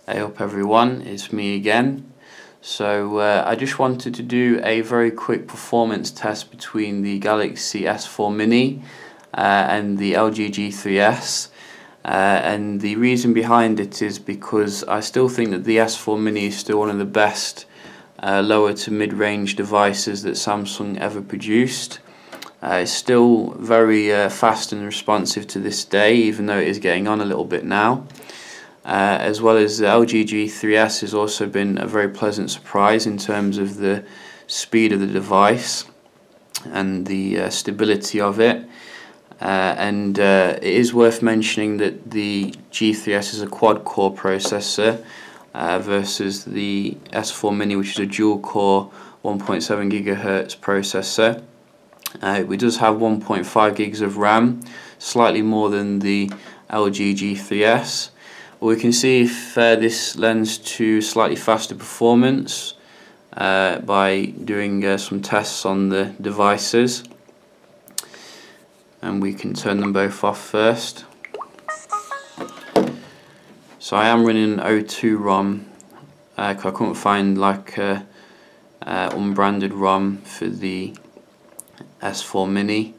Hey up everyone, it's me again. So I just wanted to do a very quick performance test between the Galaxy S4 Mini and the LG G3S, and the reason behind it is because I still think that the S4 Mini is still one of the best lower to mid-range devices that Samsung ever produced. It's still very fast and responsive to this day, even though it is getting on a little bit now. As well as the LG G3S has also been a very pleasant surprise in terms of the speed of the device and the stability of it. It is worth mentioning that the G3S is a quad core processor versus the S4 Mini, which is a dual core 1.7 GHz processor. It does have 1.5 gigs of RAM, slightly more than the LG G3S. We can see if this lends to slightly faster performance by doing some tests on the devices, and we can turn them both off first. So I am running O2 ROM because I couldn't find like unbranded ROM for the S4 Mini,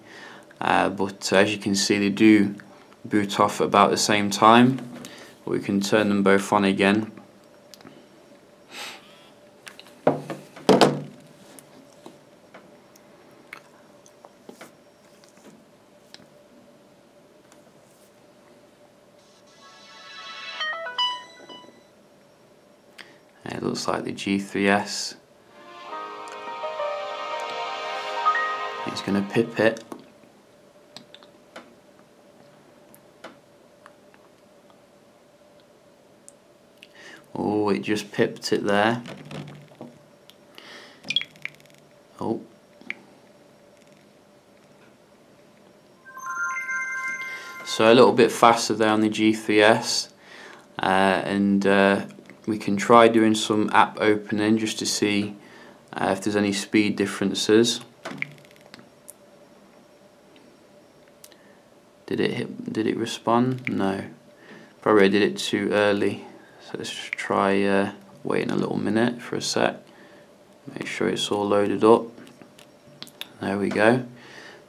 but as you can see they do boot off at about the same time. We can turn them both on again. It looks like the G3S is going to pip it. Oh, it just pipped it there. Oh. So a little bit faster there on the G3S, we can try doing some app opening just to see if there's any speed differences. Did it respond? No. Probably I did it too early. So let's try waiting a little minute for a sec. Make sure it's all loaded up. There we go.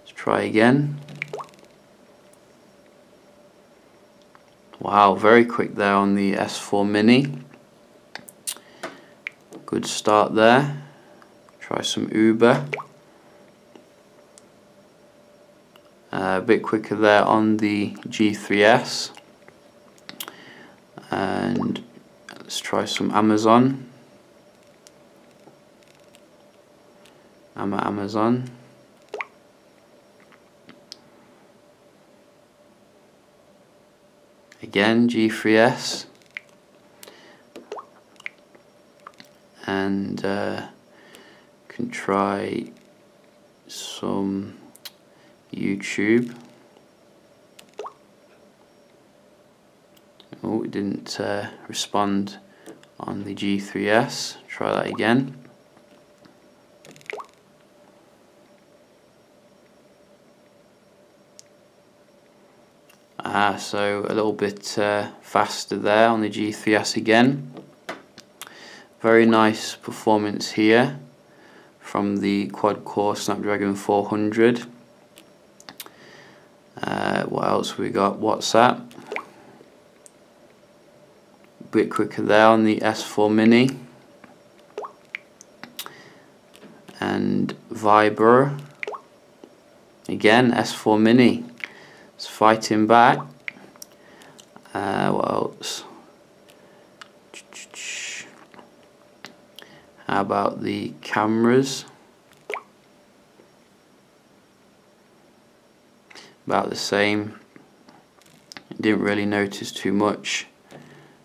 Let's try again. Wow, very quick there on the S4 Mini. Good start there. Try some Uber. A bit quicker there on the G3S. And let's try some Amazon. I'm at Amazon. Again, G3S. And can try some YouTube. Oh, it didn't respond on the G3S. Try that again. So a little bit faster there on the G3S again. Very nice performance here from the Quad Core Snapdragon 400. What else we got? WhatsApp. Bit quicker there on the S4 Mini. And Viber. Again, S4 Mini. It's fighting back. What else? How about the cameras? About the same. Didn't really notice too much.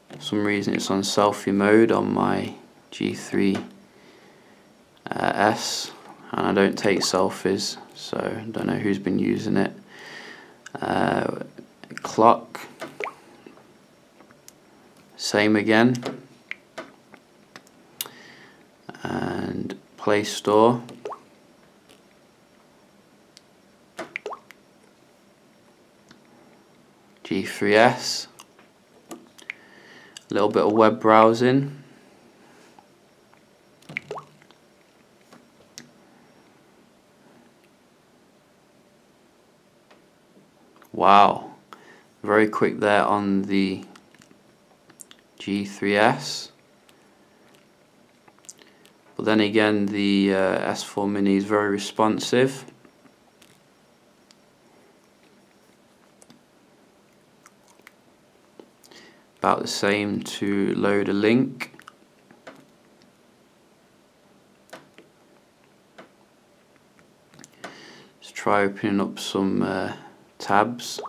For some reason it's on selfie mode on my G3S, and I don't take selfies, so I don't know who's been using it. Clock, same again. And Play Store. G3S. A little bit of web browsing. Wow, very quick there on the G3S. But then again, the S4 Mini is very responsive. About the same to load a link. Let's try opening up some tabs.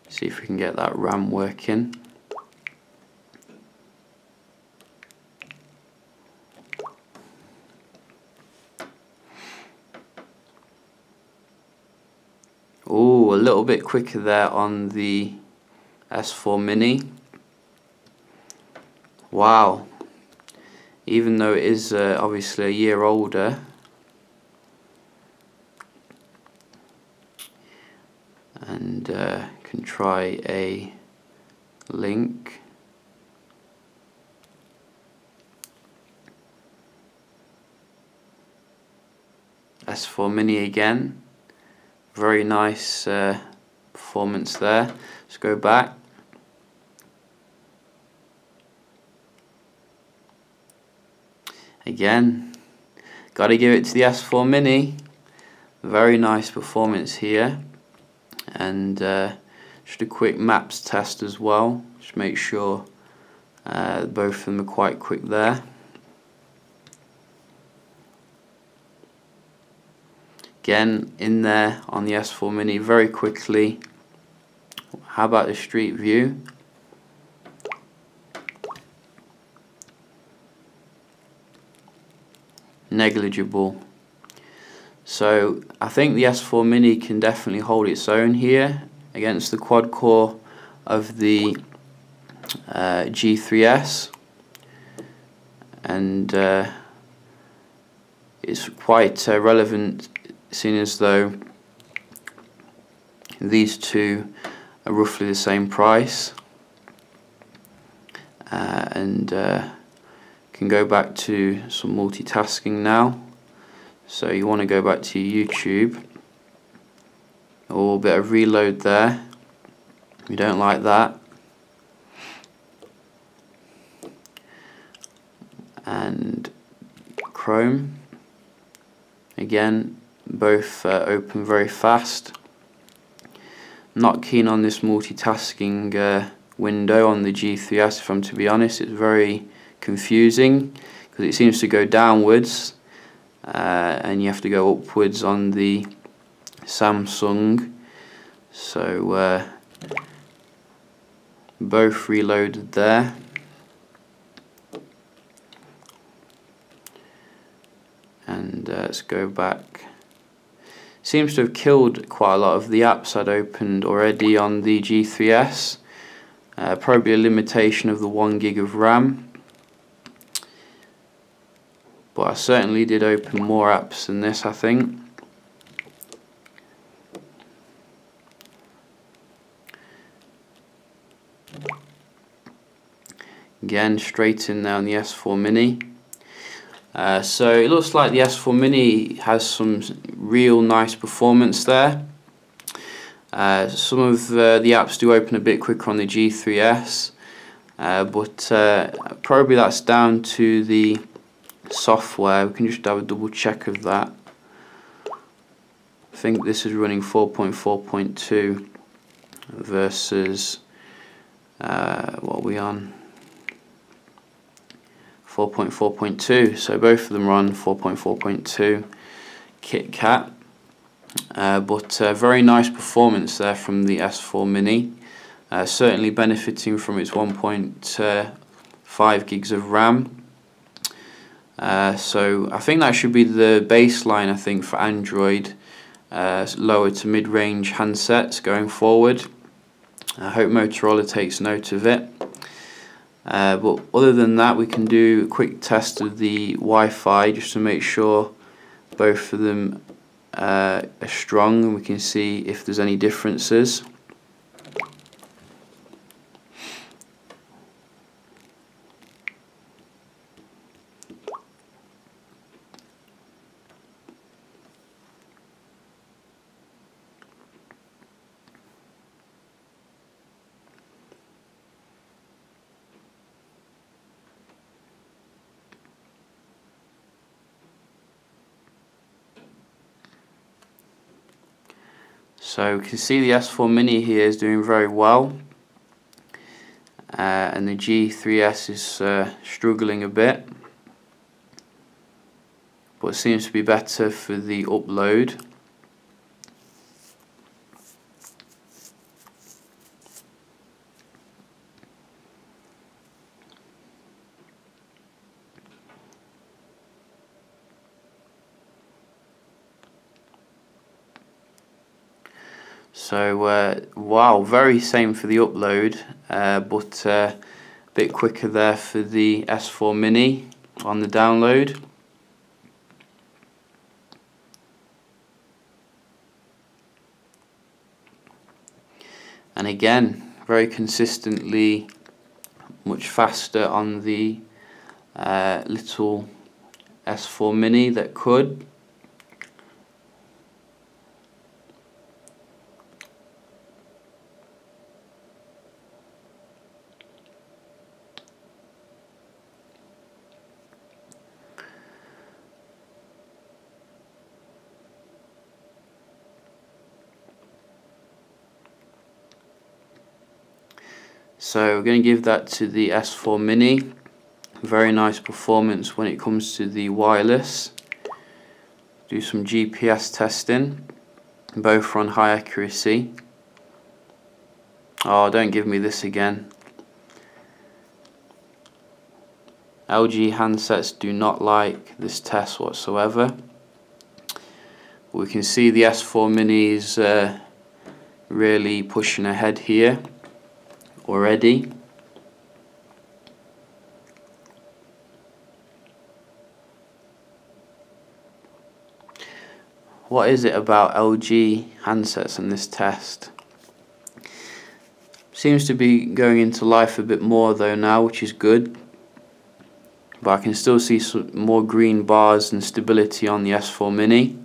See if we can get that RAM working. Oh, a little bit quicker there on the S4 Mini. Wow. Even though it is obviously a year older, and can try a link. S4 Mini again, very nice performance there. Let's go back. Again, got to give it to the S4 Mini. Very nice performance here. And just a quick maps test as well. Just make sure both of them are quite quick there. Again, in there on the S4 Mini very quickly. How about the street view? Negligible. So I think the S4 Mini can definitely hold its own here against the quad core of the G3S, and it's quite relevant, seeing as though these two are roughly the same price, and can go back to some multitasking now. So you want to go back to YouTube. A little bit of reload there. We don't like that. And Chrome. Again, both open very fast. Not keen on this multitasking window on the G3S, if I'm to be honest. It's very confusing because it seems to go downwards and you have to go upwards on the Samsung. So both reloaded there. And let's go back. Seems to have killed quite a lot of the apps I'd opened already on the G3S. Probably a limitation of the 1 gig of RAM. But I certainly did open more apps than this, I think. Again, straight in there on the S4 Mini. So it looks like the S4 Mini has some real nice performance there. Some of the apps do open a bit quicker on the G3S, but probably that's down to the software. We can just have a double check of that. I think this is running 4.4.2 versus what are we on? 4.4.2. So both of them are on 4.4.2 KitKat. But very nice performance there from the S4 Mini. Certainly benefiting from its 1.5 gigs of RAM. So I think that should be the baseline, I think, for Android lower to mid-range handsets going forward. I hope Motorola takes note of it. But other than that, we can do a quick test of the Wi-Fi just to make sure both of them are strong, and we can see if there's any differences. So we can see the S4 Mini here is doing very well, and the G3S is struggling a bit, but seems to be better for the upload. So wow, very same for the upload, but a bit quicker there for the S4 Mini on the download. And again, very consistently much faster on the little S4 Mini that could. So we're going to give that to the S4 Mini. Very nice performance when it comes to the wireless. Do some GPS testing. Both run high accuracy. Oh, don't give me this again. LG handsets do not like this test whatsoever. We can see the S4 Mini is really pushing ahead here already. What is it about LG handsets in this test? Seems to be going into life a bit more though now, which is good. But I can still see some more green bars and stability on the S4 Mini.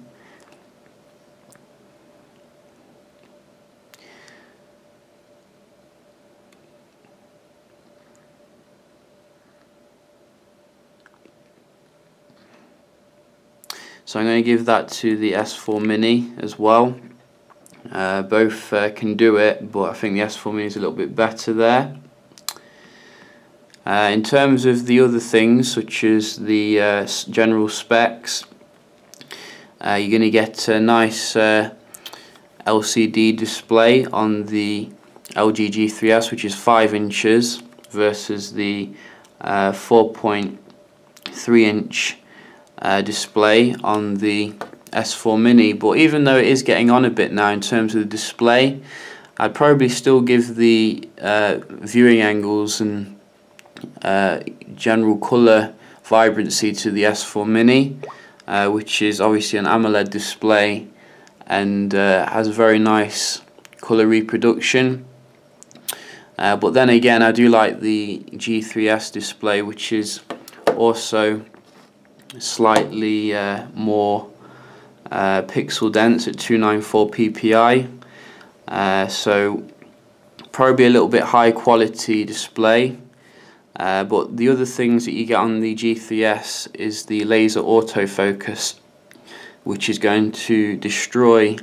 So I'm going to give that to the S4 Mini as well. Both can do it, but I think the S4 Mini is a little bit better there. In terms of the other things, such as the general specs, you're going to get a nice LCD display on the LG G3S, which is 5 inches versus the 4.3 inch display on the S4 Mini. But even though it is getting on a bit now in terms of the display, I'd probably still give the viewing angles and general colour vibrancy to the S4 Mini, which is obviously an AMOLED display and has a very nice colour reproduction. But then again, I do like the G3S display, which is also slightly more pixel dense at 294 ppi, so probably a little bit high quality display. But the other things that you get on the G3S is the laser autofocus, which is going to destroy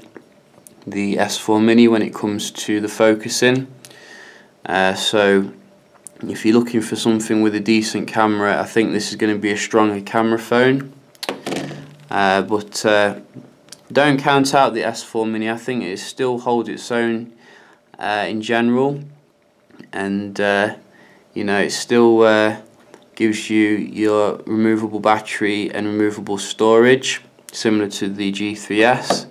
the S4 Mini when it comes to the focusing. So if you're looking for something with a decent camera, I think this is going to be a stronger camera phone. But don't count out the S4 Mini. I think it still holds its own in general, and you know, it still gives you your removable battery and removable storage, similar to the G3S.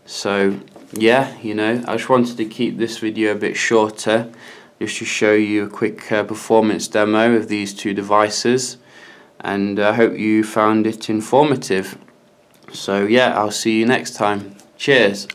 So yeah, you know, I just wanted to keep this video a bit shorter, just to show you a quick performance demo of these two devices, and I hope you found it informative. So yeah, I'll see you next time. Cheers.